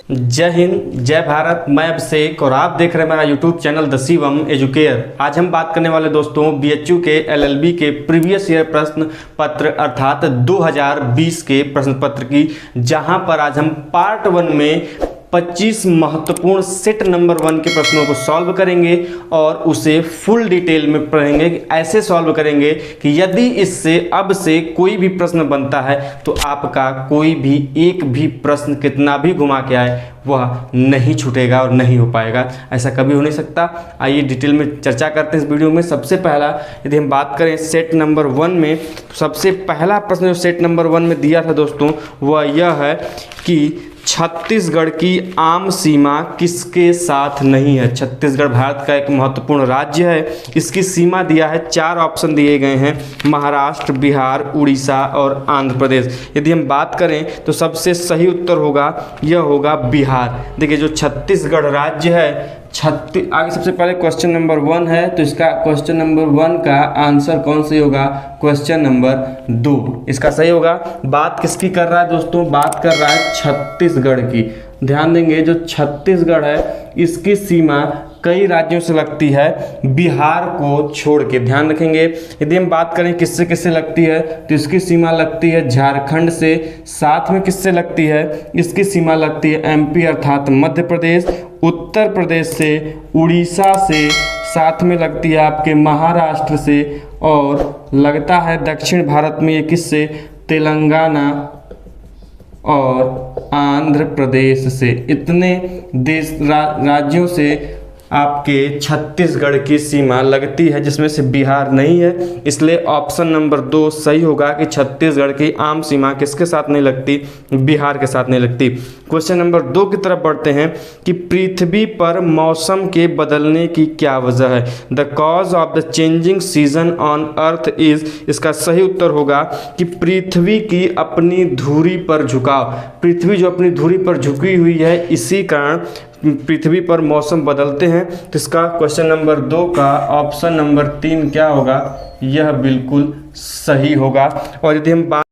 जय हिंद, जय भारत। मैं अभिषेक और आप देख रहे हैं मेरा YouTube channel the Shivam educare. आज हम बात करने वाले दोस्तों बीएचयू के एलएलबी के प्रीवियस ईयर प्रश्न पत्र अर्थात 2020 के प्रश्न पत्र की, जहां पर आज हम पार्ट 1 में 25 महत्वपूर्ण सेट नंबर 1 के प्रश्नों को सॉल्व करेंगे और उसे फुल डिटेल में पढ़ेंगे। ऐसे सॉल्व करेंगे कि यदि इससे अब से कोई भी प्रश्न बनता है तो आपका कोई भी एक भी प्रश्न कितना भी घुमा के आए वह नहीं छूटेगा और नहीं हो पाएगा। ऐसा कभी हो नहीं सकता। आइए डिटेल में चर्चा करते हैं इस वीडियो में। सबसे पहला यदि हम बात करें सेट नंबर 1 में, तो सबसे पहला प्रश्न जो सेट नंबर 1 में दिया था दोस्तों वह यह है कि छत्तीसगढ़ की आम सीमा किसके साथ नहीं है। छत्तीसगढ़ भारत का एक महत्वपूर्ण राज्य है। इसकी सीमा दिया है, 4 ऑप्शन दिए गए हैं, महाराष्ट्र, बिहार, उड़ीसा और आंध्र प्रदेश। यदि हम बात करें तो सबसे सही उत्तर होगा, यह होगा बिहार। देखिए जो छत्तीसगढ़ राज्य है, आगे सबसे पहले क्वेश्चन नंबर 1 है, तो इसका क्वेश्चन नंबर 1 का आंसर कौन सही होगा? क्वेश्चन नंबर 2 इसका सही होगा। बात किसकी कर रहा है दोस्तों? बात कर रहा है छत्तीसगढ़ की। ध्यान देंगे जो छत्तीसगढ़ है इसकी सीमा कई राज्यों से लगती है, बिहार को छोड़ के। ध्यान रखेंगे। यदि हम बात करें किससे किससे लगती है, तो इसकी सीमा लगती है झारखंड से। साथ में किससे लगती है? इसकी सीमा लगती है एमपी अर्थात मध्य प्रदेश, उत्तर प्रदेश से, उड़ीसा से, साथ में लगती है आपके महाराष्ट्र से, और लगता है दक्षिण भारत में ये किससे? तेलंगाना और आंध्र प्रदेश से। इतने देश राज्यों से आपके छत्तीसगढ़ की सीमा लगती है, जिसमें से बिहार नहीं है। इसलिए ऑप्शन नंबर 2 सही होगा कि छत्तीसगढ़ की आम सीमा किसके साथ नहीं लगती? बिहार के साथ नहीं लगती। क्वेश्चन नंबर 2 की तरफ बढ़ते हैं कि पृथ्वी पर मौसम के बदलने की क्या वजह है? The cause of the changing season on earth is. इसका सही उत्तर होगा कि पृथ्वी की अपनी धुरी पर झुकाव। पृथ्वी जो अपनी धुरी पर झुकी हुई है, इसी कारण पृथ्वी पर मौसम बदलते हैं। तो इसका क्वेश्चन नंबर 2 का ऑप्शन नंबर 3 क्या होगा? यह बिल्कुल सही होगा। और यदि हम बात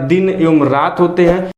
दिन एवं रात होते हैं,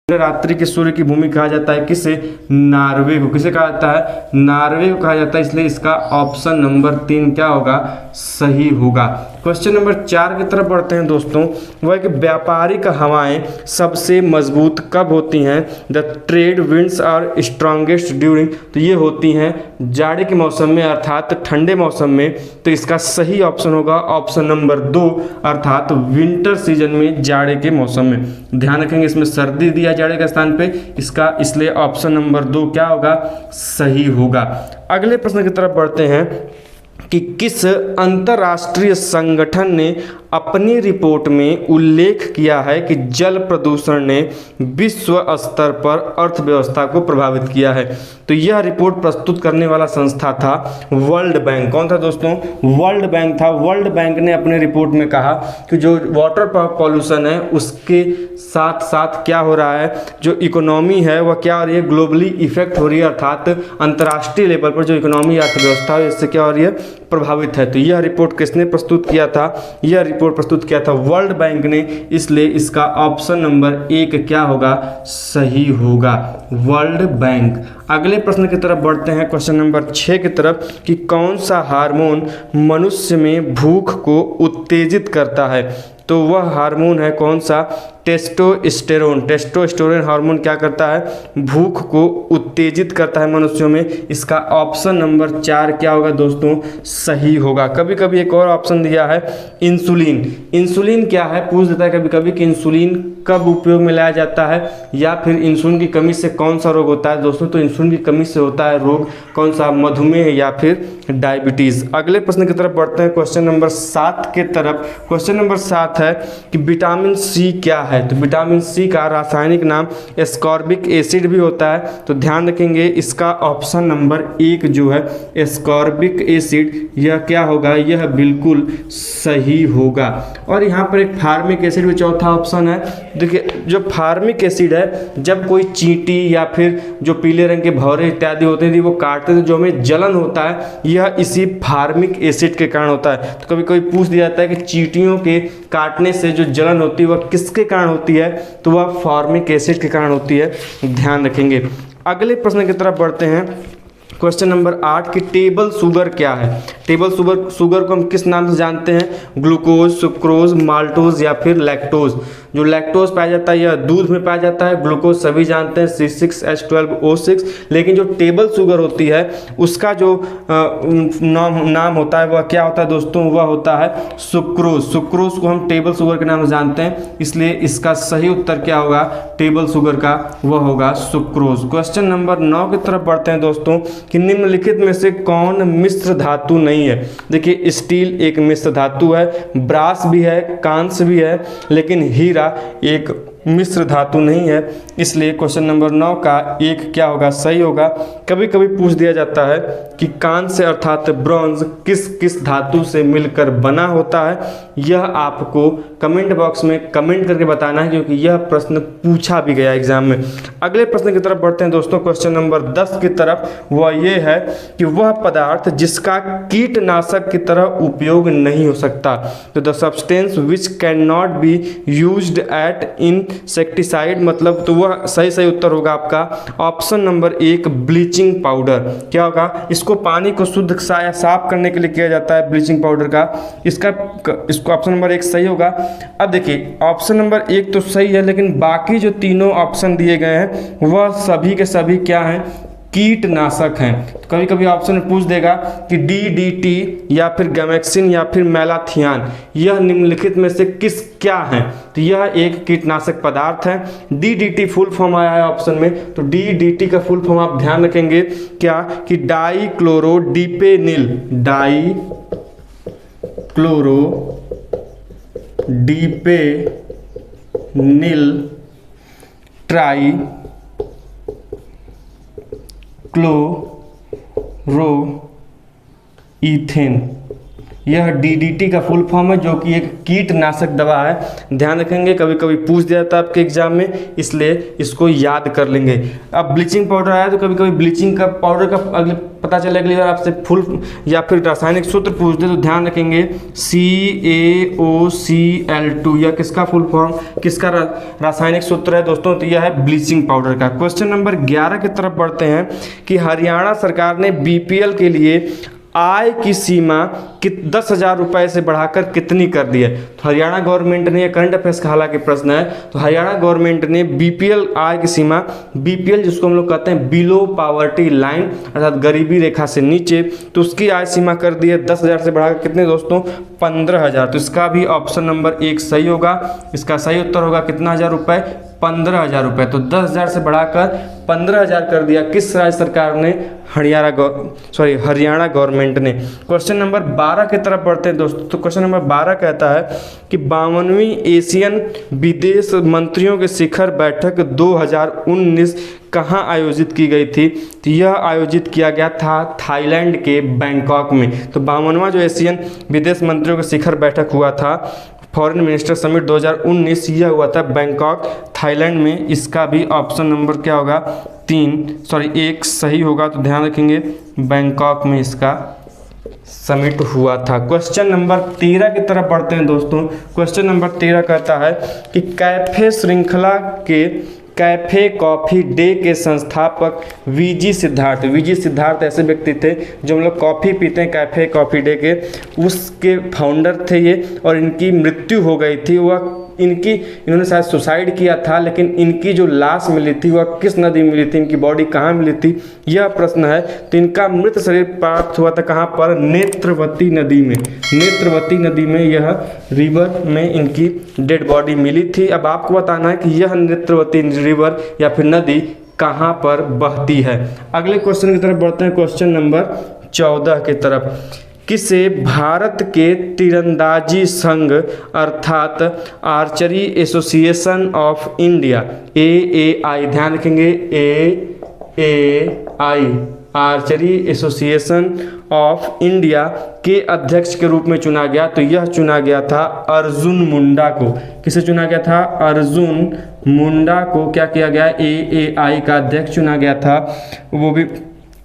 रात्रि के सूर्य की भूमि कहा जाता है किसे? नॉर्वे को। किसे कहा जाता है? नॉर्वे को कहा जाता है। इसलिए इसका ऑप्शन नंबर 3 क्या होगा? सही होगा। क्वेश्चन नंबर 4 की तरफ बढ़ते हैं दोस्तों। वह कि व्यापारिक हवाएं सबसे मजबूत कब होती हैं? The trade winds are strongest during. तो ये होती हैं जाड़े के मौसम में अर्थात ठंडे मौसम में। तो इसका सही ऑप्शन होगा ऑप्शन नंबर 2 अर्थात विंटर सीजन में, जाड़े के मौसम में। ध्यान रखेंगे इसमें सर्दी दिया जाड़े के स्थान पे, इसका इसलिए ऑप्शन नंबर 2 क्या होगा? सही होगा। अगले प्रश्न की तरफ बढ़ते हैं कि किस अंतर्राष्ट्रीय संगठन ने अपनी रिपोर्ट में उल्लेख किया है कि जल प्रदूषण ने विश्व स्तर पर अर्थव्यवस्था को प्रभावित किया है? तो यह रिपोर्ट प्रस्तुत करने वाला संस्था था वर्ल्ड बैंक। कौन था दोस्तों? वर्ल्ड बैंक था। वर्ल्ड बैंक ने अपने रिपोर्ट में कहा कि जो वाटर पॉल्यूशन है उसके साथ साथ क्या हो रहा है, जो इकोनॉमी है वह क्या हो रही है? ग्लोबली इफेक्ट हो रही है, अर्थात अंतर्राष्ट्रीय लेवल पर जो इकोनॉमी अर्थव्यवस्था है इससे क्या हो रही है? प्रभावित है। तो यह रिपोर्ट किसने प्रस्तुत किया था? यह रिपोर्ट प्रस्तुत किया था वर्ल्ड बैंक ने। इसलिए इसका ऑप्शन नंबर 1 क्या होगा? सही होगा, वर्ल्ड बैंक। अगले प्रश्न की तरफ बढ़ते हैं, क्वेश्चन नंबर 6 की तरफ कि कौन सा हार्मोन मनुष्य में भूख को उत्तेजित करता है? तो वह हार्मोन है कौन सा? टेस्टोस्टेरोन। टेस्टोस्टेरोन हार्मोन क्या करता है? भूख को उत्तेजित करता है मनुष्यों में। इसका ऑप्शन नंबर 4 क्या होगा दोस्तों? सही होगा। कभी कभी एक और ऑप्शन दिया है इंसुलिन। इंसुलिन क्या है? पूछ देता है कभी कभी कि इंसुलिन कब उपयोग में लाया जाता है, या फिर इंसुलिन की कमी से कौन सा रोग होता है दोस्तों? तो इंसुलिन की कमी से होता है रोग कौन सा? मधुमेह या फिर डायबिटीज। अगले प्रश्न की तरफ बढ़ते हैं, क्वेश्चन नंबर 7 के तरफ। क्वेश्चन नंबर 7 है कि विटामिन सी क्या है? तो विटामिन सी का रासायनिक नाम एस्कॉर्बिक एसिड भी होता है, तो ध्यान रखेंगे इसका ऑप्शन नंबर 1 जो है एस्कॉर्बिक एसिड, यह क्या होगा? यह बिल्कुल सही होगा। और यहाँ पर एक फार्मिक एसिड भी चौथा ऑप्शन है। देखिए जो फार्मिक एसिड है, जब कोई चींटी या फिर जो पीले रंग के भौरे इत्यादि होते हैं वो काटते थे, जो हमें जलन होता है, यह इसी फार्मिक एसिड के कारण होता है। तो कभी कभी पूछ दिया जाता है कि चींटियों के काटने से जो जलन होती है वह किसके कारण होती है? तो वह फार्मिक एसिड के कारण होती है, ध्यान रखेंगे। अगले प्रश्न की तरफ बढ़ते हैं। क्वेश्चन नंबर 8 की टेबल शुगर क्या है? टेबल शुगर को हम किस नाम से जानते हैं? ग्लूकोज, सुक्रोज, माल्टोज या फिर लैक्टोज। जो लैक्टोज पाया जाता है यह दूध में पाया जाता है, ग्लूकोज सभी जानते हैं C6H12O6, लेकिन जो टेबल शुगर होती है उसका जो नाम होता है वह क्या होता है दोस्तों? वह होता है सुक्रोज। सुक्रोज को हम टेबल शुगर के नाम से जानते हैं, इसलिए इसका सही उत्तर क्या होगा टेबल शुगर का? वह होगा सुक्रोज। क्वेश्चन नंबर 9 की तरफ बढ़ते हैं दोस्तों कि निम्नलिखित में से कौन मिश्र धातु नहीं है? देखिए स्टील एक मिश्र धातु है, ब्रास भी है, कांस्य भी है, लेकिन हीरा एक मिश्र धातु नहीं है, इसलिए क्वेश्चन नंबर 9 का 1 क्या होगा? सही होगा। कभी कभी पूछ दिया जाता है कि कांस्य अर्थात ब्रॉन्ज किस किस धातु से मिलकर बना होता है? यह आपको कमेंट बॉक्स में कमेंट करके बताना है, क्योंकि यह प्रश्न पूछा भी गया एग्जाम में। अगले प्रश्न की तरफ बढ़ते हैं दोस्तों, क्वेश्चन नंबर 10 की तरफ। वह ये है कि वह पदार्थ जिसका कीटनाशक की तरह उपयोग नहीं हो सकता। तो the substance which can not be used eight insecticide, मतलब तो वह सही उत्तर होगा आपका ऑप्शन नंबर 1 ब्लीचिंग पाउडर। क्या होगा? इसको पानी को शुद्ध साफ करने के लिए किया जाता है ब्लीचिंग पाउडर का, इसको ऑप्शन नंबर 1 सही होगा। अब देखिए ऑप्शन नंबर 1 तो सही है, लेकिन बाकी जो तीनों ऑप्शन दिए गए हैं वह सभी के सभी क्या हैं? कीटनाशक हैं। तो कभी कभी ऑप्शन में पूछ देगा कि DDT या फिर गैमेक्सिन या फिर मैलाथियान, यह निम्नलिखित में से किस क्या है? तो यह एक कीटनाशक पदार्थ है। DDT फुल फॉर्म आया है ऑप्शन में, तो DDT का फुल फॉर्म आप ध्यान रखेंगे क्या? कि डाइक्लोरोडिपेनिल, डाइक्लोरोडिपेनिल ट्राई क्लोरोइथेन, यह DDT का फुल फॉर्म है, जो कि एक कीटनाशक दवा है। ध्यान रखेंगे, कभी कभी पूछ दिया जाता है आपके एग्जाम में, इसलिए इसको याद कर लेंगे। अब ब्लीचिंग पाउडर आया तो कभी कभी ब्लीचिंग का पाउडर का अगले पता चले अगली बार आपसे फुल या फिर रासायनिक सूत्र पूछ दे तो ध्यान रखेंगे CaOCl2, यह किसका फुल फॉर्म, किसका रासायनिक सूत्र है दोस्तों? तो यह है ब्लीचिंग पाउडर का। क्वेश्चन नंबर 11 की तरफ बढ़ते हैं कि हरियाणा सरकार ने BPL के लिए आय की सीमा 10,000 रुपये से बढ़ाकर कितनी कर दी है? तो हरियाणा गवर्नमेंट ने, करंट अफेयर्स का हालांकि प्रश्न है, तो हरियाणा गवर्नमेंट ने BPL आय की सीमा, BPL जिसको हम लोग कहते हैं बिलो पावर्टी लाइन अर्थात गरीबी रेखा से नीचे, तो उसकी आय सीमा कर दी है 10,000 से बढ़ाकर कितने दोस्तों? 15,000। तो इसका भी ऑप्शन नंबर 1 सही होगा। इसका सही उत्तर होगा कितना हज़ार रुपये? 15,000 रुपये। तो 10,000 से बढ़ाकर 15,000 कर दिया किस राज्य सरकार ने? हरियाणा गवर्नमेंट ने। क्वेश्चन नंबर 12 की तरफ बढ़ते हैं दोस्तों। तो क्वेश्चन नंबर 12 कहता है कि 52वीं एशियन विदेश मंत्रियों के शिखर बैठक 2019 कहाँ आयोजित की गई थी? तो यह आयोजित किया गया था थाईलैंड के बैंकॉक में। तो 52वां जो एशियन विदेश मंत्रियों का शिखर बैठक हुआ था, फॉरेन मिनिस्टर समिट 2019, यह हुआ था बैंकॉक थाईलैंड में। इसका भी ऑप्शन नंबर क्या होगा? 1 सही होगा। तो ध्यान रखेंगे बैंकॉक में इसका समिट हुआ था। क्वेश्चन नंबर 13 की तरफ बढ़ते हैं दोस्तों। क्वेश्चन नंबर 13 कहता है कि कैफे श्रृंखला के कैफे कॉफ़ी डे के संस्थापक वीजी सिद्धार्थ ऐसे व्यक्ति थे जो हम लोग कॉफ़ी पीते हैं कैफे कॉफ़ी डे के, उसके फाउंडर थे ये, और इनकी मृत्यु हो गई थी। वह इन्होंने शायद सुसाइड किया था, लेकिन इनकी जो लाश मिली थी वह किस नदी में मिली थी, इनकी बॉडी कहाँ मिली थी, यह प्रश्न है। तो इनका मृत शरीर प्राप्त हुआ था कहाँ पर? नेत्रवती नदी में। नेत्रवती नदी में यह रिवर में इनकी डेड बॉडी मिली थी। अब आपको बताना है कि यह नेत्रवती रिवर या फिर नदी कहाँ पर बहती है। अगले क्वेश्चन की तरफ बढ़ते हैं, क्वेश्चन नंबर 14 की तरफ किसे भारत के तीरंदाजी संघ अर्थात archery association of India AAI, ध्यान रखेंगे AAI archery association of India के अध्यक्ष के रूप में चुना गया? तो यह चुना गया था अर्जुन मुंडा को। किसे चुना गया था? अर्जुन मुंडा को क्या किया गया? AAI का अध्यक्ष चुना गया था। वो भी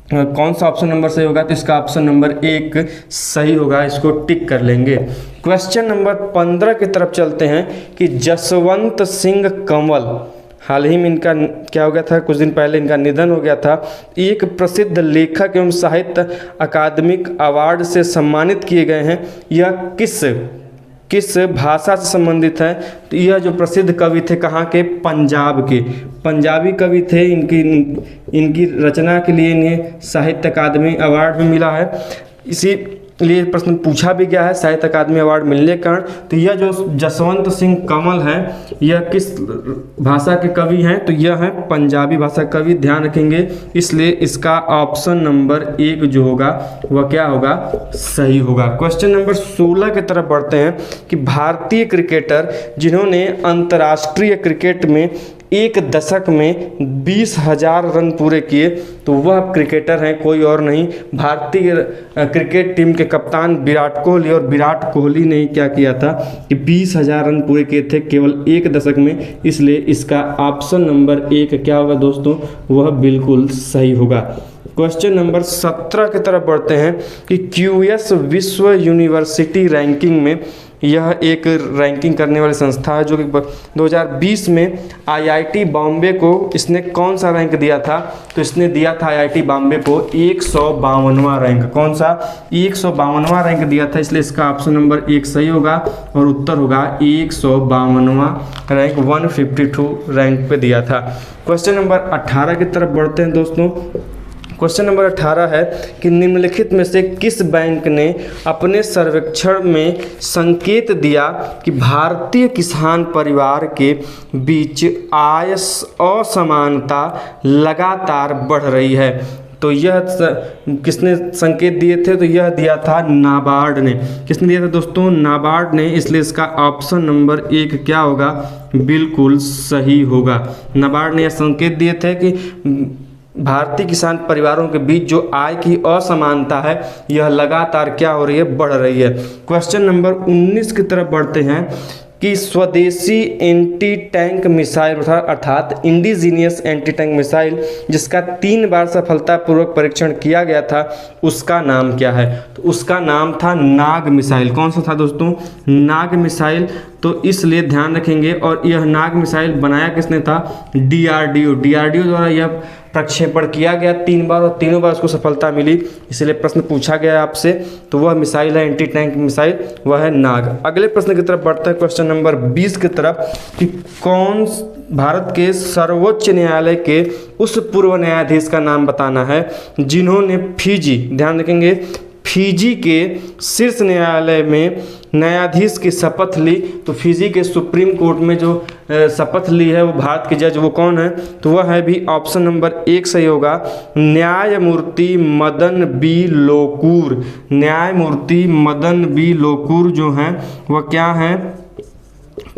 कौन सा ऑप्शन नंबर सही होगा? तो इसका ऑप्शन नंबर 1 सही होगा, इसको टिक कर लेंगे। क्वेश्चन नंबर 15 की तरफ चलते हैं कि जसवंत सिंह कंवल, हाल ही में इनका क्या हो गया था? कुछ दिन पहले इनका निधन हो गया था। एक प्रसिद्ध लेखक एवं साहित्य अकादमिक अवार्ड से सम्मानित किए गए हैं। यह किस भाषा से संबंधित है? तो यह जो प्रसिद्ध कवि थे कहाँ के? पंजाब के, पंजाबी कवि थे। इनकी रचना के लिए इन्हें साहित्य अकादमी अवार्ड भी मिला है। इसीलिए प्रश्न पूछा भी गया है साहित्य अकादमी अवार्ड मिलने के कारण। तो यह जो जसवंत सिंह कंवल है यह किस भाषा के कवि हैं? तो यह है पंजाबी भाषा कवि, ध्यान रखेंगे। इसलिए इसका ऑप्शन नंबर 1 जो होगा वह क्या होगा? सही होगा। क्वेश्चन नंबर 16 की तरफ बढ़ते हैं कि भारतीय क्रिकेटर जिन्होंने अंतर्राष्ट्रीय क्रिकेट में एक दशक में 20,000 रन पूरे किए, तो वह क्रिकेटर हैं कोई और नहीं, भारतीय क्रिकेट टीम के कप्तान विराट कोहली। और विराट कोहली ने क्या किया था कि 20,000 रन पूरे किए थे केवल एक दशक में। इसलिए इसका ऑप्शन नंबर 1 क्या होगा दोस्तों? वह बिल्कुल सही होगा। क्वेश्चन नंबर 17 की तरफ बढ़ते हैं कि QS विश्व यूनिवर्सिटी रैंकिंग में, यह एक रैंकिंग करने वाली संस्था है जो कि 2020 में IIT बॉम्बे को इसने कौन सा रैंक दिया था? तो इसने दिया था IIT बॉम्बे को 152वां रैंक। कौन सा? 152वां रैंक दिया था। इसलिए इसका ऑप्शन नंबर 1 सही होगा और उत्तर होगा 152वां रैंक, 152 रैंक पे दिया था। क्वेश्चन नंबर 18 की तरफ बढ़ते हैं दोस्तों। क्वेश्चन नंबर 18 है कि निम्नलिखित में से किस बैंक ने अपने सर्वेक्षण में संकेत दिया कि भारतीय किसान परिवार के बीच आय असमानता लगातार बढ़ रही है? तो यह किसने संकेत दिए थे? तो यह दिया था नाबार्ड ने। किसने दिया था दोस्तों? नाबार्ड ने। इसलिए इसका ऑप्शन नंबर 1 क्या होगा? बिल्कुल सही होगा। नाबार्ड ने यह संकेत दिए थे कि भारतीय किसान परिवारों के बीच जो आय की असमानता है यह लगातार क्या हो रही है? बढ़ रही है। क्वेश्चन नंबर 19 की तरफ बढ़ते हैं कि स्वदेशी एंटी टैंक मिसाइल अर्थात इंडिजीनियस एंटी टैंक मिसाइल जिसका 3 बार सफलतापूर्वक परीक्षण किया गया था उसका नाम क्या है? तो उसका नाम था नाग मिसाइल। कौन सा था दोस्तों? नाग मिसाइल। तो इसलिए ध्यान रखेंगे। और यह नाग मिसाइल बनाया किसने था? DRDO द्वारा यह प्रक्षेपण किया गया 3 बार और तीनों बार उसको सफलता मिली। इसलिए प्रश्न पूछा गया आपसे। तो वह मिसाइल है एंटी टैंक मिसाइल, वह है नाग। अगले प्रश्न की तरफ बढ़ते हैं, क्वेश्चन नंबर 20 की तरफ कि कौन भारत के सर्वोच्च न्यायालय के उस पूर्व न्यायाधीश का नाम बताना है जिन्होंने फिजी, ध्यान रखेंगे, फिजी के शीर्ष न्यायालय में न्यायाधीश की शपथ ली। तो फिजी के सुप्रीम कोर्ट में जो शपथ ली है वो भारत के जज, वो कौन है? तो वह है भी ऑप्शन नंबर 1 सही होगा, न्यायमूर्ति मदन बी लोकूर। न्यायमूर्ति मदन बी लोकूर जो हैं वह क्या हैं?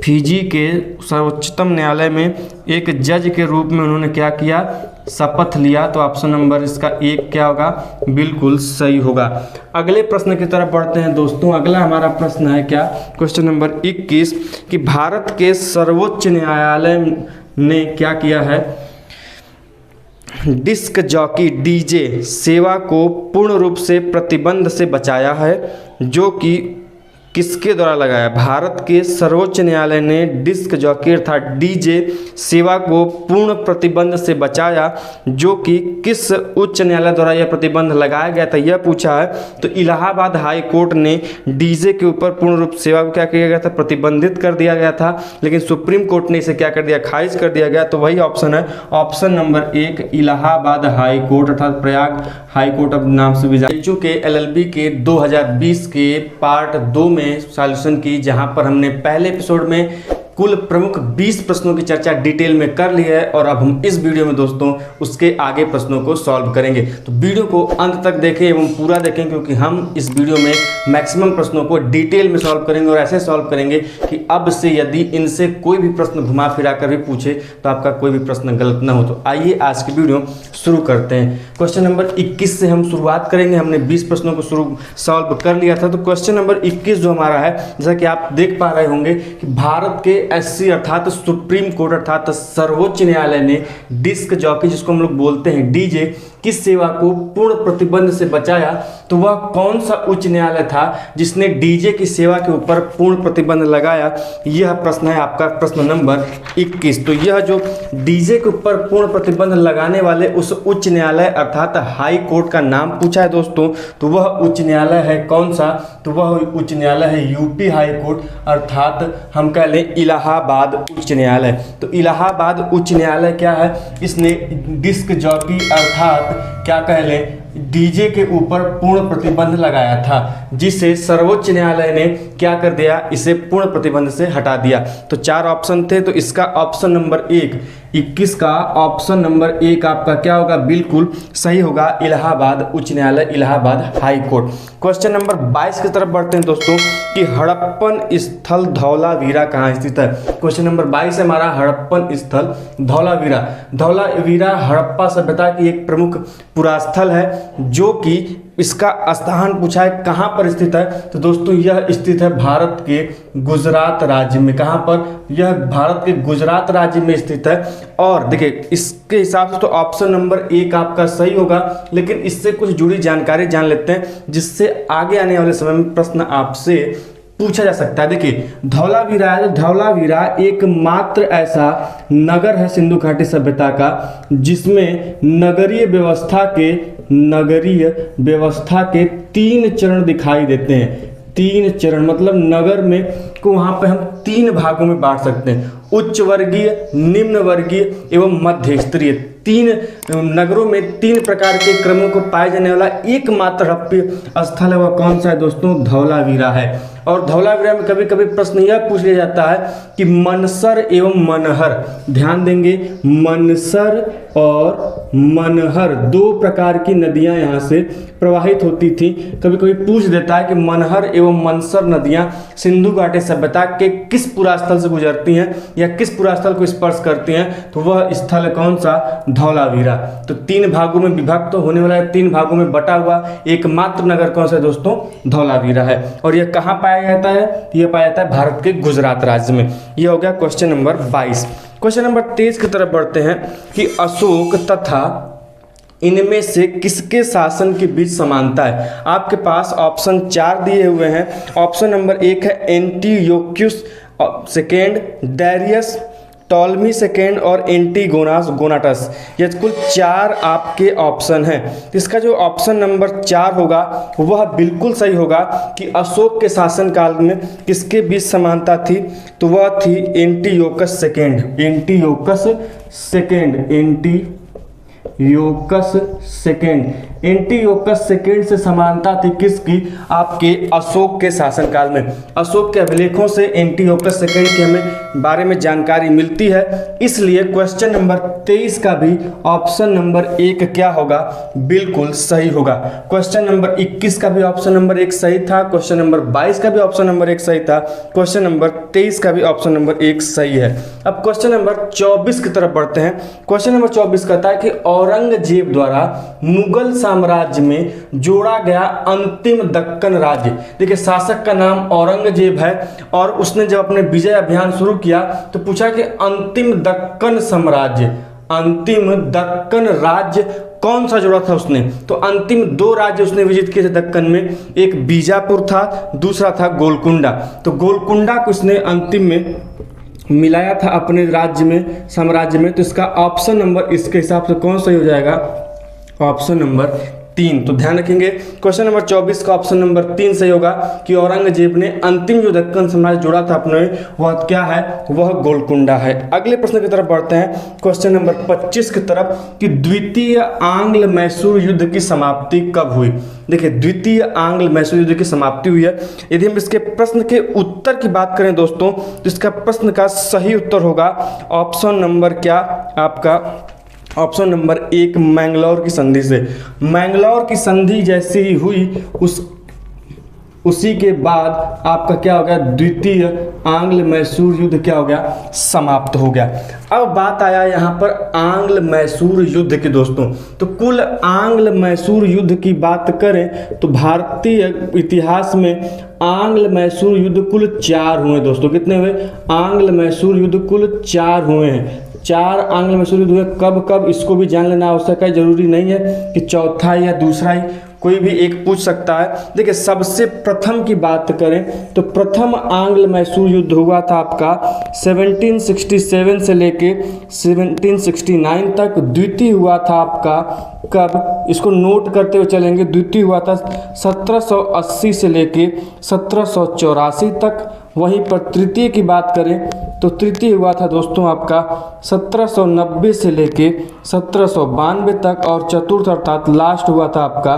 फिजी के सर्वोच्चतम न्यायालय में एक जज के रूप में उन्होंने क्या किया? शपथ लिया। तो ऑप्शन नंबर इसका 1 क्या होगा? बिल्कुल सही होगा। अगले प्रश्न की तरफ बढ़ते हैं दोस्तों। अगला हमारा प्रश्न है क्या? क्वेश्चन नंबर 21 कि भारत के सर्वोच्च न्यायालय ने क्या किया है? डिस्क जॉकी DJ सेवा को पूर्ण रूप से प्रतिबंध से बचाया है, जो कि किसके द्वारा लगाया? भारत के सर्वोच्च न्यायालय ने डिस्क जॉकी अर्थात DJ सेवा को पूर्ण प्रतिबंध से बचाया, जो कि किस उच्च न्यायालय द्वारा यह प्रतिबंध लगाया गया था यह पूछा है। तो इलाहाबाद हाई कोर्ट ने DJ के ऊपर पूर्ण रूप सेवा को क्या किया गया था? प्रतिबंधित कर दिया गया था। लेकिन सुप्रीम कोर्ट ने इसे क्या कर दिया? खारिज कर दिया gaya। तो वही ऑप्शन है, option number 1 Allahabad high court अर्थात प्रयाग हाई कोर्ट अब नाम से भी जान चुके। LLB के 2020 के पार्ट 2 में सॉल्यूशन की, जहां पर हमने पहले एपिसोड में कुल प्रमुख 20 प्रश्नों की चर्चा डिटेल में कर ली है और अब हम इस वीडियो में दोस्तों उसके आगे प्रश्नों को सॉल्व करेंगे। तो वीडियो को अंत तक देखें एवं पूरा देखें, क्योंकि हम इस वीडियो में मैक्सिमम प्रश्नों को डिटेल में सॉल्व करेंगे और ऐसे सॉल्व करेंगे कि अब से यदि इनसे कोई भी प्रश्न घुमा फिरा कर भी पूछे तो आपका कोई भी प्रश्न गलत ना हो। तो आइए आज की वीडियो शुरू करते हैं। क्वेश्चन नंबर 21 से हम शुरुआत करेंगे। हमने 20 प्रश्नों को सॉल्व कर लिया था। तो क्वेश्चन नंबर 21 जो हमारा है, जैसा कि आप देख पा रहे होंगे कि भारत के एससी अर्थात सुप्रीम कोर्ट अर्थात सर्वोच्च न्यायालय ने डिस्क जॉकी, जिसको हम लोग बोलते हैं डीजे, की सेवा को पूर्ण प्रतिबंध से बचाया। तो वह कौन सा उच्च न्यायालय था जिसने डीजे की सेवा के ऊपर पूर्ण प्रतिबंध लगाया? यह प्रश्न है आपका प्रश्न नंबर 21। तो यह जो डीजे के ऊपर पूर्ण प्रतिबंध लगाने वाले उस उच्च न्यायालय अर्थात हाई कोर्ट का नाम पूछा है दोस्तों, तो वह उच्च न्यायालय है कौन सा? तो वह उच्च न्यायालय है यूपी हाई कोर्ट अर्थात हम कह लें इलाहाबाद उच्च न्यायालय। तो इलाहाबाद उच्च न्यायालय क्या है? इसने डिस्क जॉकी अर्थात क्या कह लें डीजे के ऊपर पूर्ण प्रतिबंध लगाया था, जिसे सर्वोच्च न्यायालय ने क्या कर दिया? इसे पूर्ण प्रतिबंध से हटा दिया। तो 4 ऑप्शन थे, तो इसका ऑप्शन नंबर 1 21 का ऑप्शन नंबर 1 आपका क्या होगा? बिल्कुल सही होगा, इलाहाबाद उच्च न्यायालय, Allahabad high court. Question number 22 की तरफ बढ़ते हैं दोस्तों कि हड़प्पन स्थल धौलावीरा कहाँ स्थित है? क्वेश्चन नंबर 22 है हमारा हड़प्पन स्थल धौलावीरा। धौलावीरा हड़प्पा सभ्यता की एक प्रमुख पुरास्थल है, जो कि इसका स्थान पूछा है कहाँ पर स्थित है? तो दोस्तों यह स्थित है भारत के गुजरात राज्य में। कहाँ पर? यह भारत के गुजरात राज्य में स्थित है। और देखिए इसके हिसाब से तो ऑप्शन नंबर 1 आपका सही होगा, लेकिन इससे कुछ जुड़ी जानकारी जान लेते हैं जिससे आगे आने वाले समय में प्रश्न आपसे पूछा जा सकता है। देखिए धौलावीरा है, धौलावीरा एकमात्र ऐसा नगर है सिंधु घाटी सभ्यता का जिसमें नगरीय व्यवस्था के 3 चरण दिखाई देते हैं। 3 चरण मतलब नगर में को वहां पे हम 3 भागों में बांट सकते हैं, उच्च वर्गीय, निम्न वर्गीय एवं मध्य स्तरीय। 3 नगरों में 3 प्रकार के क्रमों को पाए जाने वाला एकमात्र हड़प्पी स्थल है, वह कौन सा है दोस्तों? धौलावीरा है। और धौलावीरा में कभी कभी प्रश्न यह पूछ लिया जाता है कि मनसर एवं मनहर, ध्यान देंगे, मनसर और मनहर 2 प्रकार की नदियां यहाँ से प्रवाहित होती थी। कभी कभी पूछ देता है कि मनहर एवं मनसर नदियां सिंधु घाटी सभ्यता के किस पुरास्थल से गुजरती हैं या किस पुरास्थल को स्पर्श करती हैं? तो वह स्थल कौन सा? धौलावीरा। तो 3 भागों में विभक्त तो होने वाला है, 3 भागों में बटा हुआ एकमात्र नगर कौन सा है दोस्तों? धौलावीरा है। और यह कहाँ पाया जाता है? यह पाया जाता है भारत के गुजरात राज्य में। यह हो गया क्वेश्चन नंबर 22। क्वेश्चन नंबर 23 की तरफ बढ़ते हैं कि अशोक तथा इनमें से किसके शासन के बीच समानता है? आपके पास ऑप्शन 4 दिए हुए हैं। ऑप्शन नंबर 1 है एंटीयोक्युस सेकेंड, डैरियस, टॉलमी सेकेंड और एंटीगोनास गोनाटस। ये कुल 4 आपके ऑप्शन हैं। इसका जो ऑप्शन नंबर 4 होगा वह बिल्कुल सही होगा कि अशोक के शासनकाल में किसके बीच समानता थी? तो वह थी एंटीयोकस सेकेंड, एंटीयोकस सेकेंड से समानता थी किसकी? आपके अशोक के शासनकाल में। अशोक के अभिलेखों से एंटीयोकस सेकेंड के हमें बारे में जानकारी मिलती है, इसलिए क्वेश्चन नंबर 23 का भी ऑप्शन नंबर 1 क्या होगा? बिल्कुल सही होगा। क्वेश्चन नंबर 21 का भी ऑप्शन नंबर 1 सही था, क्वेश्चन नंबर 22 का भी ऑप्शन नंबर 1 सही था, क्वेश्चन नंबर 23 का भी ऑप्शन नंबर 1 सही है। अब क्वेश्चन नंबर 24 की तरफ बढ़ते हैं। क्वेश्चन नंबर 24 कहता है कि औरंगजेब द्वारा मुगल साम्राज्य में जोड़ा गया अंतिम दक्कन राज्य। देखिए शासक का नाम औरंगजेब है और उसने जब अपने विजय अभियान शुरू किया तो पूछा कि अंतिम दक्कन साम्राज्य, अंतिम दक्कन राज्य कौन सा जोड़ा था उसने? तो अंतिम 2 राज्य उसने विजिट किए थे दक्कन में, एक बीजापुर था, दूसरा था गोलकुंडा। तो गोलकुंडा को उसने अंतिम में मिलाया था अपने राज्य में, साम्राज्य में। तो इसका ऑप्शन नंबर इसके हिसाब से कौन सही हो जाएगा? Option number 3। तो ध्यान रखेंगे क्वेश्चन नंबर 24 का ऑप्शन नंबर 3 सही होगा कि औरंगजेब ने अंतिम जो दक्कन साम्राज्य जोड़ा था अपने, वह क्या है, वह गोलकुंडा है। अगले प्रश्न की तरफ बढ़ते हैं, क्वेश्चन नंबर 25 की तरफ कि द्वितीय आंग्ल मैसूर युद्ध की समाप्ति कब हुई। देखिए द्वितीय आंग्ल मैसूर युद्ध की समाप्ति हुई है। यदि हम इसके प्रश्न के उत्तर की बात करें दोस्तों, तो इसका प्रश्न का सही उत्तर होगा ऑप्शन नंबर क्या आपका, ऑप्शन नंबर 1 मैंगलोर की संधि से। मैंगलोर की संधि जैसे ही हुई उसी के बाद आपका क्या हो गया, द्वितीय आंग्ल मैसूर युद्ध क्या हो गया, समाप्त हो गया। अब बात आया यहाँ पर आंग्ल मैसूर युद्ध की दोस्तों। तो कुल आंग्ल मैसूर युद्ध की बात करें तो भारतीय इतिहास में आंग्ल मैसूर युद्ध कुल 4 हुए दोस्तों। कितने हुए, आंग्ल मैसूर युद्ध कुल 4 हुए हैं। 4 आंग्ल मैसूर युद्ध हुए। कब कब इसको भी जान लेना आवश्यक है, जरूरी नहीं है कि चौथा या दूसरा ही, कोई भी एक पूछ सकता है। देखिए सबसे प्रथम की बात करें तो प्रथम आंग्ल मैसूर युद्ध हुआ था आपका 1767 से लेके 1769 तक। द्वितीय हुआ था आपका कब, इसको नोट करते हुए चलेंगे, द्वितीय हुआ था 1780 से लेके 1784 तक। वहीं पर तृतीय की बात करें तो तृतीय हुआ था दोस्तों आपका 1790 से लेके 1792 तक। और चतुर्थ अर्थात लास्ट हुआ था आपका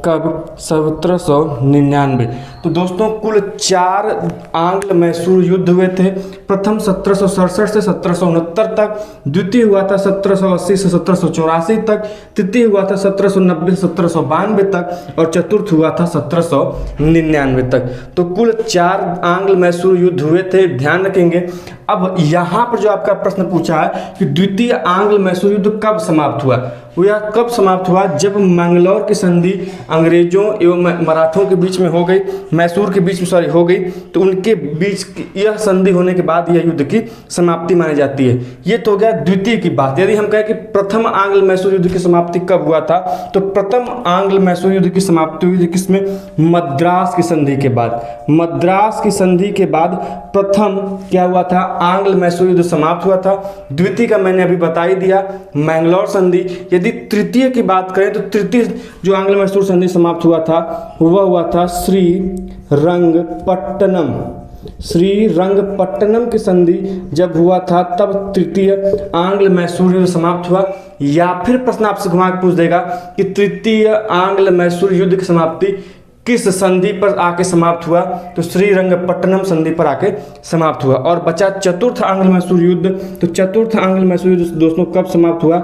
कब, 1799। तो दोस्तों कुल 4 आंग्ल मैसूर युद्ध हुए थे। प्रथम 1767 से 1769 तक, द्वितीय हुआ था 1780 से 1784 तक, तृतीय हुआ था 1790 से 1792 तक और चतुर्थ हुआ था 1799 तक। तो कुल 4 आंग्ल मैसूर युद्ध हुए थे, ध्यान रखेंगे। अब यहाँ पर जो आपका प्रश्न पूछा है कि द्वितीय आंग्ल मैसूर युद्ध कब समाप्त हुआ, यह कब समाप्त हुआ, जब मैंगलोर की संधि अंग्रेजों एवं मराठों के बीच में हो गई, मैसूर के बीच में हो गई। तो उनके बीच यह संधि होने के बाद यह युद्ध की समाप्ति मानी जाती है। ये तो हो गया द्वितीय की बात। यदि हम कहें कि प्रथम आंग्ल मैसूर युद्ध की समाप्ति कब हुआ था, तो प्रथम आंग्ल मैसूर युद्ध की समाप्ति हुई थी किसमें, मद्रास की संधि के बाद। मद्रास की संधि के बाद प्रथम क्या हुआ था, आंग्ल मैसूर युद्ध समाप्त हुआ था। द्वितीय का मैंने अभी बता ही दिया, मैंगलोर संधि। यदि तृतीय की बात करें तो तृतीय जो आंग्ल मैसूर संधि समाप्त हुआ था वह हुआ था श्रीरंगपट्टनम। श्रीरंगपट्टनम की संधि जब हुआ था तब तृतीय आंग्ल मैसूर युद्ध समाप्त हुआ। या फिर प्रश्न आपसे घुमा के पूछ देगा कि तृतीय आंग्ल मैसूर युद्ध की समाप्ति किस संधि पर आके समाप्त हुआ, तो श्रीरंगपट्टनम संधि पर आके समाप्त हुआ। और बचा चतुर्थ आंग्ल मैसूर युद्ध। तो चतुर्थ आंग्ल मैसूर युद्ध दोस्तों कब समाप्त हुआ,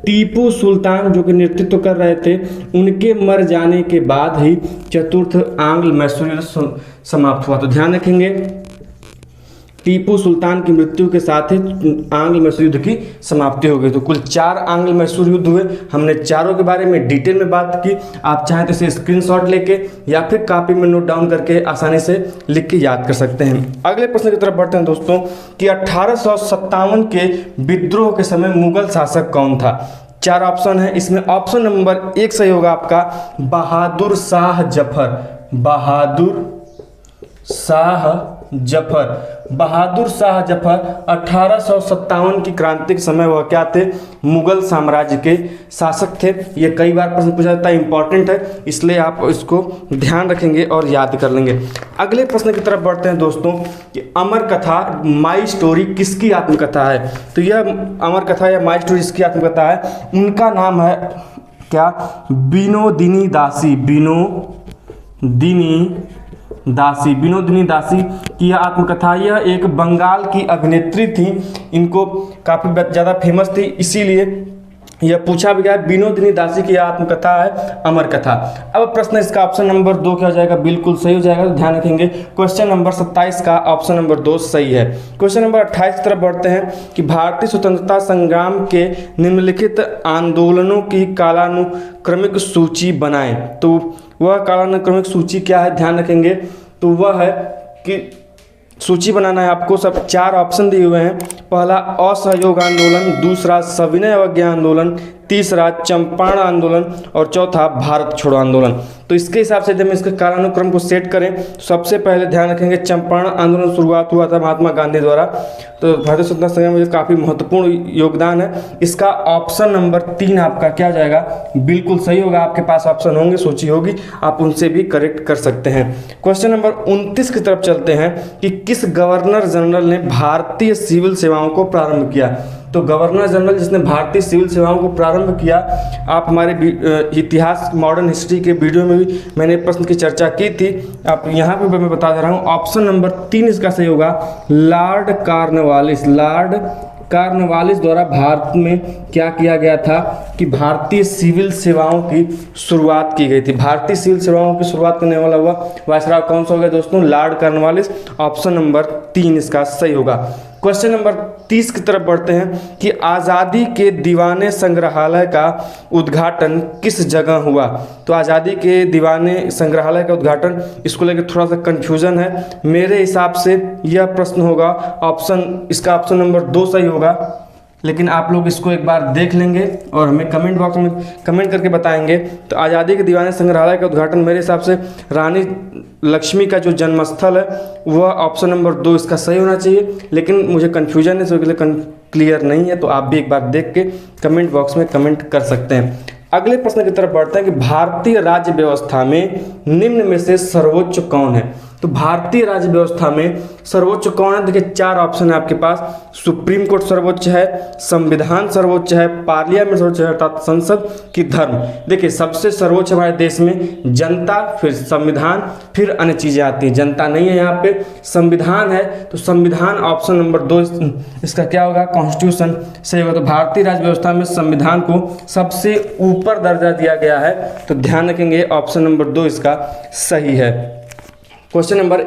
टीपू सुल्तान जो कि नेतृत्व कर रहे थे, उनके मर जाने के बाद ही चतुर्थ आंग्ल मैसूर युद्ध समाप्त हुआ। तो ध्यान रखेंगे टीपू सुल्तान की मृत्यु के साथ ही आंग्ल मैसूर युद्ध की समाप्ति हो गई। तो कुल 4 आंग्ल मैसूर युद्ध हुए। हमने चारों के बारे में डिटेल में बात की। आप चाहें तो इसे स्क्रीनशॉट लेके या फिर कॉपी में नोट डाउन करके आसानी से लिख के याद कर सकते हैं। अगले प्रश्न की तरफ बढ़ते हैं दोस्तों कि 1857 के विद्रोह के समय मुगल शासक कौन था। 4 ऑप्शन है इसमें। ऑप्शन नंबर 1 सही होगा आपका बहादुर शाह जफर। बहादुर शाह जफर। बहादुर शाह जफर 1857 की क्रांति के समय वह क्या थे, मुगल साम्राज्य के शासक थे। ये कई बार प्रश्न पूछा जाता है, इंपॉर्टेंट है, इसलिए आप इसको ध्यान रखेंगे और याद कर लेंगे। अगले प्रश्न की तरफ बढ़ते हैं दोस्तों कि अमर कथा माई स्टोरी किसकी आत्मकथा है। तो यह अमर कथा या माई स्टोरी इसकी आत्मकथा है, उनका नाम है क्या, विनोदिनी दासी। विनोदिनी दासी की यह आत्मकथा। यह एक बंगाल की अभिनेत्री थी, इनको काफ़ी ज़्यादा फेमस थी, इसीलिए यह पूछा भी गया। विनोदिनी दासी की आत्मकथा है अमर कथा। अब प्रश्न इसका ऑप्शन नंबर 2 क्या हो जाएगा, बिल्कुल सही हो जाएगा। तो ध्यान रखेंगे क्वेश्चन नंबर 27 का ऑप्शन नंबर 2 सही है। क्वेश्चन नंबर 28 की तरफ बढ़ते हैं कि भारतीय स्वतंत्रता संग्राम के निम्नलिखित आंदोलनों की कालानुक्रमिक सूची बनाएं। तो वह कालानुक्रमिक सूची क्या है, ध्यान रखेंगे। तो वह है कि सूची बनाना है आपको। सब 4 ऑप्शन दिए हुए हैं। पहला असहयोग आंदोलन, दूसरा सविनय अवज्ञा आंदोलन, तीसरा चंपारण आंदोलन और चौथा भारत छोड़ो आंदोलन। तो इसके हिसाब से जब हम इसके कालानुक्रम को सेट करें तो सबसे पहले ध्यान रखेंगे चंपारण आंदोलन शुरुआत हुआ था महात्मा गांधी द्वारा। तो भारतीय स्वतंत्रता संग्राम में काफ़ी महत्वपूर्ण योगदान है। इसका ऑप्शन नंबर 3 आपका क्या जाएगा, बिल्कुल सही होगा। आपके पास ऑप्शन होंगे, सूची होगी, आप उनसे भी करेक्ट कर सकते हैं। क्वेश्चन नंबर 29 की तरफ चलते हैं कि किस गवर्नर जनरल ने भारतीय सिविल सेवाओं को प्रारंभ किया। तो गवर्नर जनरल जिसने भारतीय सिविल सेवाओं को प्रारंभ किया, आप हमारे इतिहास मॉडर्न हिस्ट्री के वीडियो में भी मैंने प्रश्न की चर्चा की थी, आप यहाँ पे मैं बता दे रहा हूँ। ऑप्शन नंबर 3 इसका सही होगा, लॉर्ड कॉर्नवालिस। लॉर्ड कॉर्नवालिस द्वारा भारत में क्या किया गया था कि भारतीय सिविल सेवाओं की शुरुआत की गई थी। भारतीय सिविल सेवाओं की शुरुआत करने वाला हुआ वायसराय कौन सा हो गया दोस्तों, लॉर्ड कॉर्नवालिस। ऑप्शन नंबर 3 इसका सही होगा। क्वेश्चन नंबर 30 की तरफ बढ़ते हैं कि आज़ादी के दीवाने संग्रहालय का उद्घाटन किस जगह हुआ। तो आज़ादी के दीवाने संग्रहालय का उद्घाटन, इसको लेकर थोड़ा सा कन्फ्यूजन है। मेरे हिसाब से यह प्रश्न होगा इसका ऑप्शन नंबर 2 सही होगा, लेकिन आप लोग इसको एक बार देख लेंगे और हमें कमेंट बॉक्स में कमेंट करके बताएंगे। तो आज़ादी के दीवाने संग्रहालय का उद्घाटन मेरे हिसाब से रानी लक्ष्मी का जो जन्मस्थल है वह ऑप्शन नंबर 2 इसका सही होना चाहिए, लेकिन मुझे कन्फ्यूजन है, इसके लिए क्लियर नहीं है। तो आप भी एक बार देख के कमेंट बॉक्स में कमेंट कर सकते हैं। अगले प्रश्न की तरफ बढ़ते हैं कि भारतीय राज्य व्यवस्था में निम्न में से सर्वोच्च कौन है। तो भारतीय राज्य व्यवस्था में सर्वोच्च कौन है, देखिए 4 ऑप्शन है आपके पास। सुप्रीम कोर्ट सर्वोच्च है, संविधान सर्वोच्च है, पार्लियामेंट सर्वोच्च है, अर्थात संसद की धर्म। देखिए सबसे सर्वोच्च हमारे देश में जनता, फिर संविधान, फिर अन्य चीजें आती हैं। जनता नहीं है यहाँ पे, संविधान है। तो संविधान ऑप्शन नंबर 2 इसका क्या होगा, कॉन्स्टिट्यूशन सही होगा। तो भारतीय राज्य व्यवस्था में संविधान को सबसे ऊपर दर्जा दिया गया है, तो ध्यान रखेंगे ऑप्शन नंबर 2 इसका सही है। क्वेश्चन नंबर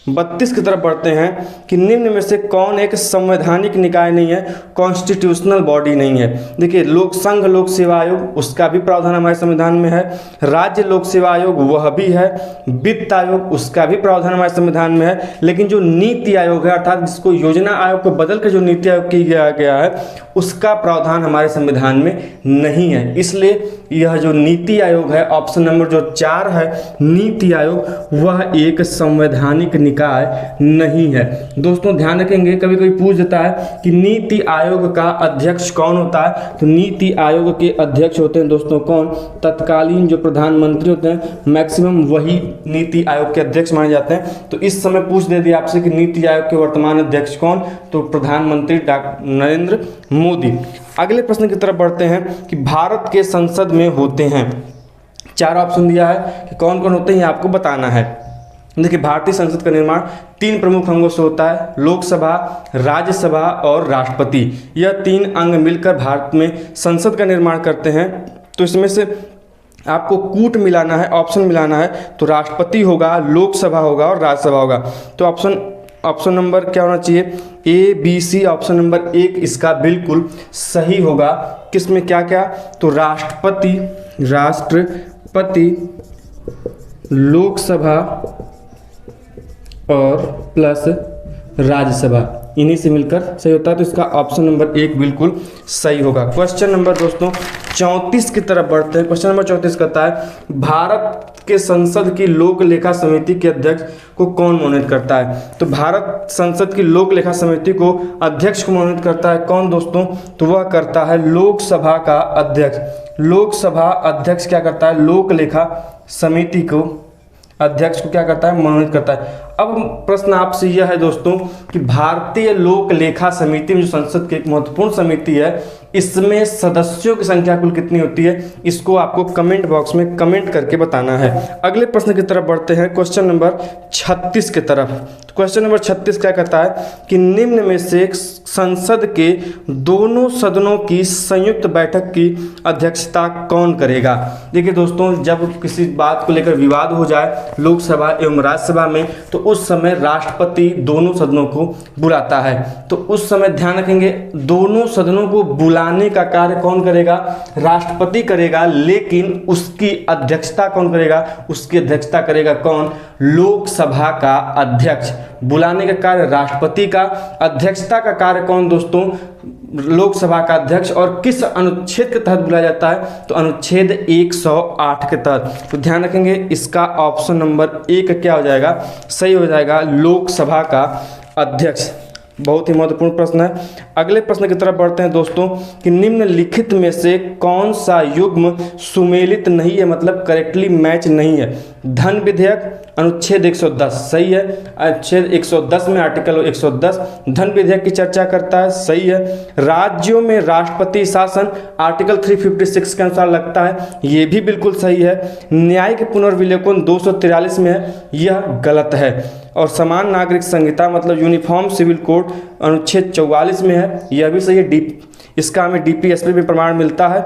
32 की तरफ बढ़ते हैं कि निम्न में से कौन एक संवैधानिक निकाय नहीं है, कॉन्स्टिट्यूशनल बॉडी नहीं है। देखिए संघ लोक सेवा आयोग, उसका भी प्रावधान हमारे संविधान में है। राज्य लोक सेवा आयोग वह भी है। वित्त आयोग, उसका भी प्रावधान हमारे संविधान में है। लेकिन जो नीति आयोग है, अर्थात जिसको योजना आयोग को बदल कर जो नीति आयोग किया गया है, उसका प्रावधान हमारे संविधान में नहीं है। इसलिए यह जो नीति आयोग है, ऑप्शन नंबर जो 4 है नीति आयोग, वह एक संवैधानिक निकाय नहीं है। दोस्तों ध्यान रखेंगे, कभी कभी पूछ देता है कि नीति आयोग का अध्यक्ष कौन होता है। तो नीति आयोग के अध्यक्ष होते हैं दोस्तों कौन, तत्कालीन जो प्रधानमंत्री होते हैं, मैक्सिमम वही नीति आयोग के अध्यक्ष माने जाते हैं। तो इस समय पूछ दे दिया आपसे कि नीति आयोग के वर्तमान अध्यक्ष कौन, तो प्रधानमंत्री नरेंद्र मोदी। अगले प्रश्न की तरफ बढ़ते हैं कि भारत के संसद में होते हैं, 4 ऑप्शन दिया है कि कौन कौन होते हैं, ये आपको बताना है। देखिए भारतीय संसद का निर्माण 3 प्रमुख अंगों से होता है, लोकसभा, राज्यसभा और राष्ट्रपति। यह 3 अंग मिलकर भारत में संसद का निर्माण करते हैं। तो इसमें से आपको कूट मिलाना है, ऑप्शन मिलाना है, तो राष्ट्रपति होगा, लोकसभा होगा और राज्यसभा होगा। तो ऑप्शन नंबर क्या होना चाहिए, A, B, C। Option number 1 इसका बिल्कुल सही होगा। किसमें क्या क्या, तो राष्ट्रपति, लोकसभा और प्लस राज्यसभा, इन्हीं से मिलकर सही होता है। तो इसका ऑप्शन नंबर 1 बिल्कुल सही होगा। क्वेश्चन नंबर दोस्तों 34 की तरफ बढ़ते हैं। क्वेश्चन नंबर 34 कहता है भारत के संसद की लोक लेखा समिति के अध्यक्ष को कौन मनोनीत करता है। तो भारत संसद की लोक लेखा समिति को अध्यक्ष को मनोनीत करता है कौन दोस्तों, तो वह करता है लोकसभा का अध्यक्ष। लोकसभा अध्यक्ष क्या करता है, लोक लेखा समिति को अध्यक्ष को क्या करता है, मनोनीत करता है। अब प्रश्न आपसे यह है दोस्तों कि भारतीय लोक लेखा समिति में जो संसद की एक महत्वपूर्ण समिति है, इसमें सदस्यों की संख्या कुल कितनी होती है, इसको आपको कमेंट बॉक्स में कमेंट करके बताना है। अगले प्रश्न की तरफ बढ़ते हैं, क्वेश्चन नंबर 36 की तरफ। क्वेश्चन नंबर 36 क्या कहता है कि निम्न में से संसद के दोनों सदनों की संयुक्त बैठक की अध्यक्षता कौन करेगा। देखिए दोस्तों, जब किसी बात को लेकर विवाद हो जाए लोकसभा एवं राज्यसभा में, तो उस समय राष्ट्रपति दोनों सदनों को बुलाता है। तो उस समय ध्यान रखेंगे, दोनों सदनों को बुलाने का कार्य कौन करेगा, राष्ट्रपति करेगा, लेकिन उसकी अध्यक्षता कौन करेगा, उसकी अध्यक्षता करेगा कौन, लोकसभा का अध्यक्ष। बुलाने का कार्य राष्ट्रपति का, अध्यक्षता का कार्य कौन दोस्तों, लोकसभा का अध्यक्ष। और किस अनुच्छेद के तहत बुलाया जाता है, तो अनुच्छेद 108 के तहत। तो ध्यान रखेंगे इसका ऑप्शन नंबर 1 क्या हो जाएगा, सही हो जाएगा, लोकसभा का अध्यक्ष। बहुत ही महत्वपूर्ण प्रश्न है। अगले प्रश्न की तरफ बढ़ते हैं दोस्तों कि निम्नलिखित में से कौन सा युग्म सुमेलित नहीं है, मतलब करेक्टली मैच नहीं है। धन विधेयक अनुच्छेद 110 सही है, अनुच्छेद 110 में आर्टिकल 110 धन विधेयक की चर्चा करता है, सही है। राज्यों में राष्ट्रपति शासन आर्टिकल 356 के अनुसार लगता है, ये भी बिल्कुल सही है। न्यायिक पुनर्विलोकन 243 में है, यह गलत है। और समान नागरिक संहिता मतलब यूनिफॉर्म सिविल कोड अनुच्छेद 44 में है, यह भी सही है। इसका हमें डीपीएसपी में प्रमाण मिलता है,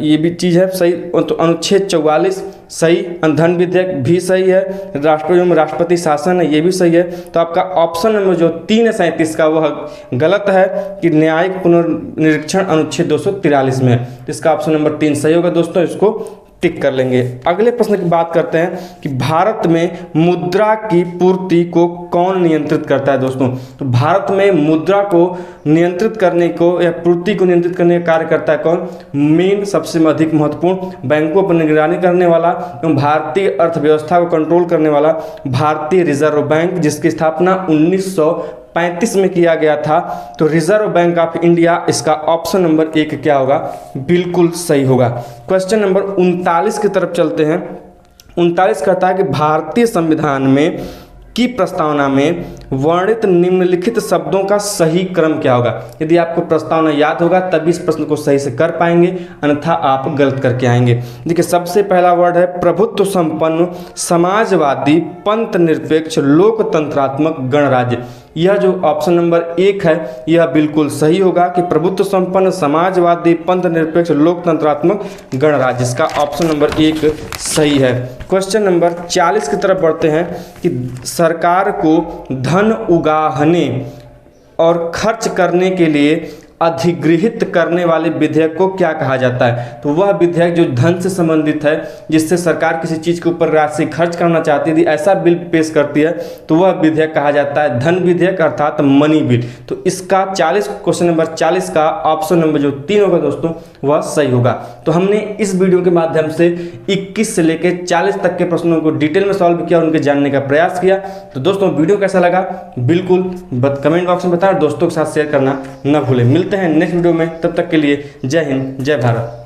ये भी चीज़ है सही। तो अनुच्छेद 44 सही, धन विधेयक भी सही है, राष्ट्रों में राष्ट्रपति शासन है, ये भी सही है। तो आपका ऑप्शन नंबर जो 3 है 37 का, वह गलत है कि न्यायिक पुनर्निरीक्षण अनुच्छेद 243 में है। इसका ऑप्शन नंबर 3 सही होगा दोस्तों, इसको टिक कर लेंगे। अगले प्रश्न की बात करते हैं कि भारत में मुद्रा की पूर्ति को कौन नियंत्रित करता है दोस्तों। तो भारत में मुद्रा को नियंत्रित करने को या पूर्ति को नियंत्रित करने का कार्य करता है कौन, मेन सबसे अधिक महत्वपूर्ण बैंकों पर निगरानी करने वाला एवं भारतीय अर्थव्यवस्था को कंट्रोल करने वाला भारतीय रिजर्व बैंक, जिसकी स्थापना 1935 में किया गया था। तो रिजर्व बैंक ऑफ इंडिया, इसका ऑप्शन नंबर 1 क्या होगा, बिल्कुल सही होगा। क्वेश्चन नंबर 39 की तरफ चलते हैं। 39 कहता है कि भारतीय संविधान में की प्रस्तावना में वर्णित निम्नलिखित शब्दों का सही क्रम क्या होगा। यदि आपको प्रस्तावना याद होगा तभी इस प्रश्न को सही से कर पाएंगे, अन्यथा आप गलत करके आएंगे। देखिए सबसे पहला वर्ड है प्रभुत्व संपन्न समाजवादी पंथ निरपेक्ष लोकतंत्रात्मक गणराज्य। यह जो ऑप्शन नंबर 1 है यह बिल्कुल सही होगा कि प्रभुत्व संपन्न समाजवादी पंथ निरपेक्ष लोकतंत्रात्मक गणराज्य, इसका ऑप्शन नंबर 1 सही है। क्वेश्चन नंबर 40 की तरफ बढ़ते हैं कि सरकार को धन उगाहने और खर्च करने के लिए अधिगृहित करने वाले विधेयक को क्या कहा जाता है। तो वह विधेयक जो धन से संबंधित है, जिससे सरकार किसी चीज़ के ऊपर राशि खर्च करना चाहती है, यदि ऐसा बिल पेश करती है तो वह विधेयक कहा जाता है धन विधेयक अर्थात मनी बिल। तो इसका क्वेश्चन नंबर 40 का ऑप्शन नंबर जो 3 होगा दोस्तों वह सही होगा। तो हमने इस वीडियो के माध्यम से 21 से लेकर 40 तक के प्रश्नों को डिटेल में सॉल्व किया, उनके जानने का प्रयास किया। तो दोस्तों वीडियो कैसा लगा बिल्कुल कमेंट बॉक्स में बताएं, दोस्तों के साथ शेयर करना न भूलें। मिलते हैं नेक्स्ट वीडियो में, तब तक के लिए जय हिंद जय भारत।